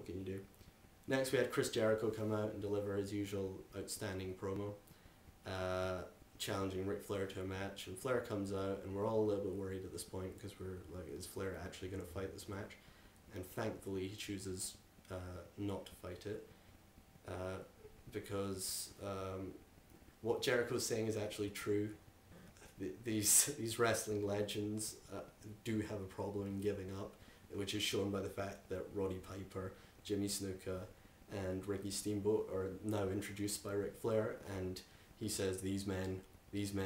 what can you do? Next we had Chris Jericho come out and deliver his usual outstanding promo, challenging Ric Flair to a match, and Flair comes out and we're all a little bit worried at this point because we're like, is Flair actually going to fight this match? And thankfully he chooses not to fight it, because what Jericho's saying is actually true. These wrestling legends do have a problem in giving up, which is shown by the fact that Roddy Piper, Jimmy Snuka, and Ricky Steamboat are now introduced by Ric Flair, and he says these men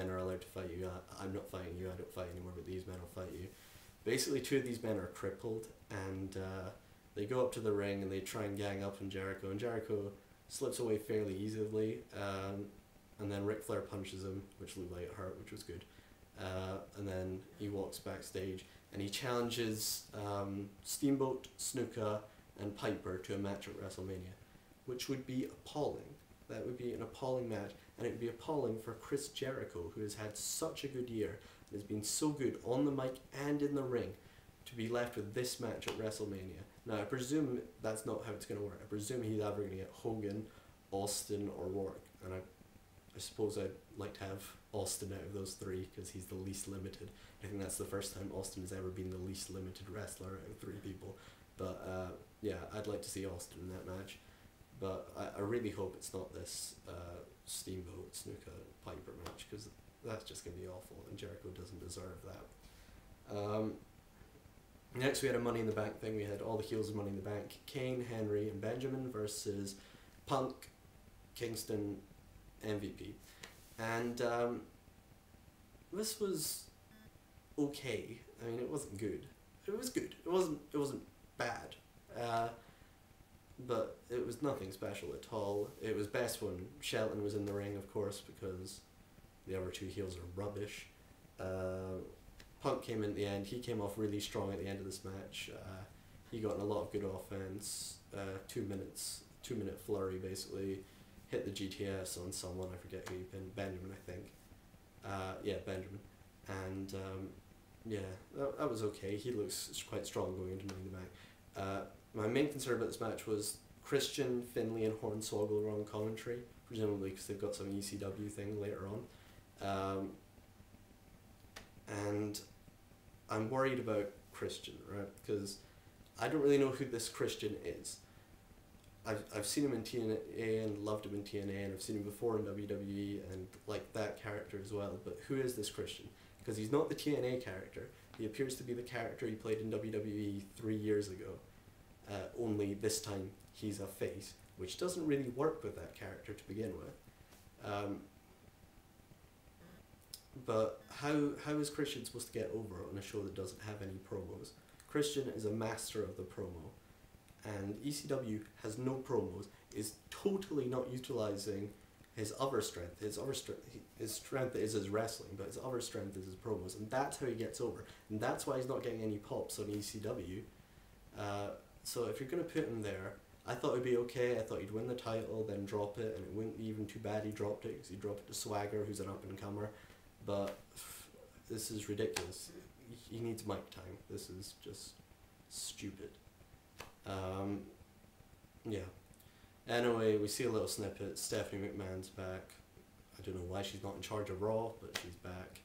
are allowed to fight you. I'm not fighting you. I don't fight anymore, but these men will fight you. Basically, two of these men are crippled, and they go up to the ring and they try and gang up on Jericho, and Jericho slips away fairly easily. And then Ric Flair punches him, which looked like it hurt, which was good. And then he walks backstage and he challenges Steamboat, Snuka, and Piper to a match at WrestleMania, which would be appalling. That would be an appalling match, and it would be appalling for Chris Jericho, who has had such a good year and has been so good on the mic and in the ring, to be left with this match at WrestleMania. Now, I presume that's not how it's going to work. I presume he's either going to get Hogan, Austin, or Rourke, and I suppose I'd like to have Austin out of those three because he's the least limited. I think that's the first time Austin has ever been the least limited wrestler out of three people. But yeah, I'd like to see Austin in that match. But I really hope it's not this Steamboat, Snuka, Piper match, because that's just going to be awful and Jericho doesn't deserve that. Next we had a Money in the Bank thing. We had all the heels of Money in the Bank. Kane, Henry, and Benjamin versus Punk, Kingston, MVP, and this was okay. I mean, it wasn't good. It was good. It wasn't bad, but it was nothing special at all. It was best when Shelton was in the ring, of course, because the other two heels are rubbish. Punk came in at the end. He came off really strong at the end of this match. He got in a lot of good offense. 2 minute flurry basically. Hit the GTS on someone, I forget who he pinned, Benjamin, I think. Yeah, Benjamin. And yeah, that was okay. He looks quite strong going into Money in the Bank. My main concern about this match was Christian, Finlay, and Hornswoggle were on commentary, presumably because they've got some ECW thing later on. And I'm worried about Christian, right? Because I don't really know who this Christian is. I've seen him in TNA and loved him in TNA, and I've seen him before in WWE and liked that character as well, but who is this Christian? Because he's not the TNA character. He appears to be the character he played in WWE 3 years ago, only this time he's a face, which doesn't really work with that character to begin with. But how is Christian supposed to get over on a show that doesn't have any promos? Christian is a master of the promo, and ECW has no promos, is totally not utilising his other strength. His strength is his wrestling, but his other strength is his promos, and that's how he gets over. And that's why he's not getting any pops on ECW. So if you're going to put him there, I thought it'd be okay. I thought he'd win the title, then drop it, and it wouldn't be even too bad he dropped it, because he dropped it to Swagger, who's an up-and-comer. But this is ridiculous. He needs mic time. This is just stupid. Yeah. Anyway, we see a little snippet. Stephanie McMahon's back. I don't know why she's not in charge of Raw, but she's back.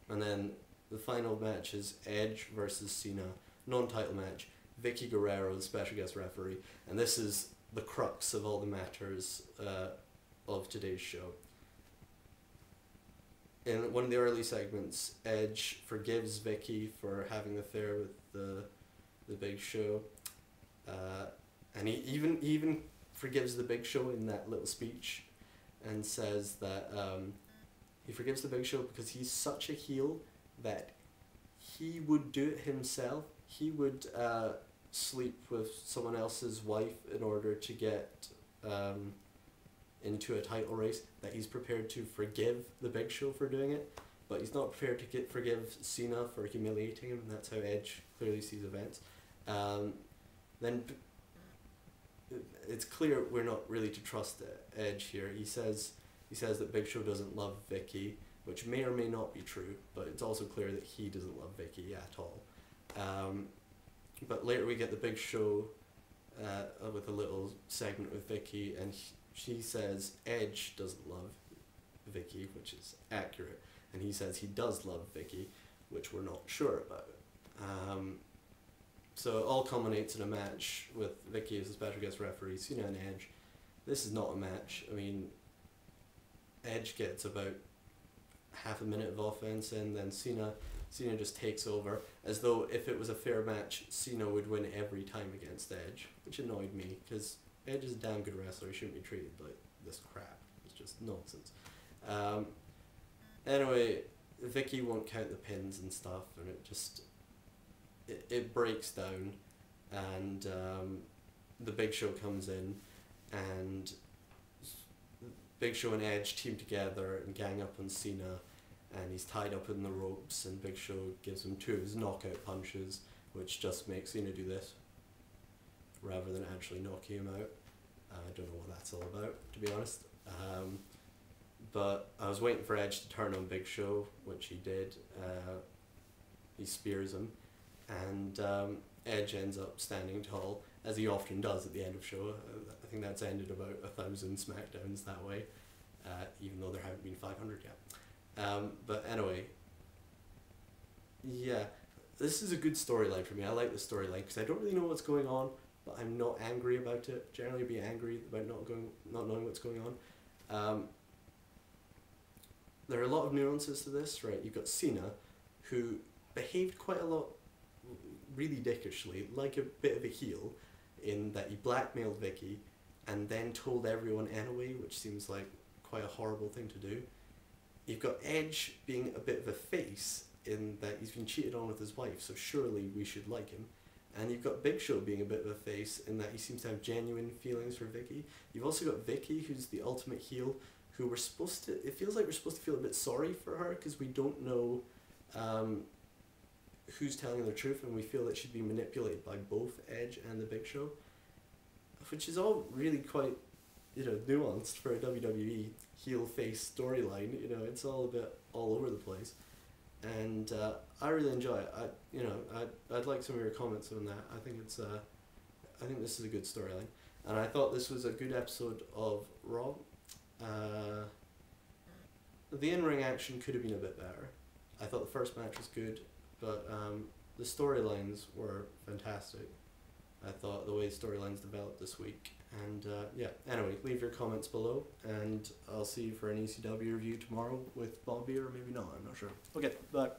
And then the final match is Edge versus Cena, non-title match. Vicky Guerrero, the special guest referee, and this is the crux of all the matters of today's show. In one of the early segments, Edge forgives Vicky for having an affair with the Big Show, and he even forgives the Big Show in that little speech, and says that he forgives the Big Show because he's such a heel that he would do it himself. He would sleep with someone else's wife in order to get into a title race, that he's prepared to forgive the Big Show for doing it, but he's not prepared to forgive Cena for humiliating him, and that's how Edge clearly sees events. Then it's clear we're not really to trust Edge here. He says that Big Show doesn't love Vicky, which may or may not be true, but it's also clear that he doesn't love Vicky at all. But later we get the Big Show with a little segment with Vicky, and she says Edge doesn't love Vicky, which is accurate, and he says he does love Vicky, which we're not sure about. So it all culminates in a match with Vicky as a special guest referee, Cena and Edge. This is not a match. I mean, Edge gets about half a minute of offense, and then Cena just takes over, as though if it was a fair match, Cena would win every time against Edge, which annoyed me, because Edge is a damn good wrestler. He shouldn't be treated like this crap. It's just nonsense. Anyway, Vicky won't count the pins and stuff, and it breaks down, and the Big Show comes in, and Big Show and Edge team together and gang up on Cena, and he's tied up in the ropes, and Big Show gives him 2 of his knockout punches, which just makes Cena do this rather than actually knocking him out. I don't know what that's all about, to be honest. But I was waiting for Edge to turn on Big Show, which he did. He spears him, and Edge ends up standing tall, as he often does at the end of show. I think that's ended about 1,000 SmackDowns that way, even though there haven't been 500 yet. But anyway, yeah, this is a good storyline for me. I like the storyline because I don't really know what's going on, but I'm not angry about it. Generally, be angry about not knowing what's going on. There are a lot of nuances to this, right? You've got Cena, who behaved quite a lot, really dickishly, like a bit of a heel, in that he blackmailed Vicky and then told everyone anyway, which seems like quite a horrible thing to do. You've got Edge being a bit of a face in that he's been cheated on with his wife, so surely we should like him. And you've got Big Show being a bit of a face in that he seems to have genuine feelings for Vicky. You've also got Vicky, who's the ultimate heel, who it feels like we're supposed to feel a bit sorry for her because we don't know who's telling the truth, and we feel that she's being manipulated by both Edge and the Big Show, which is all really quite, nuanced for a WWE heel face storyline. It's all a bit all over the place, and I really enjoy it. I'd like some of your comments on that. I think this is a good storyline, and I thought this was a good episode of Raw. The in-ring action could have been a bit better. I thought the first match was good, but the storylines were fantastic. I thought the way storylines developed this week. And anyway, leave your comments below, and I'll see you for an ECW review tomorrow with Bobby, or maybe not, I'm not sure. Okay, bye.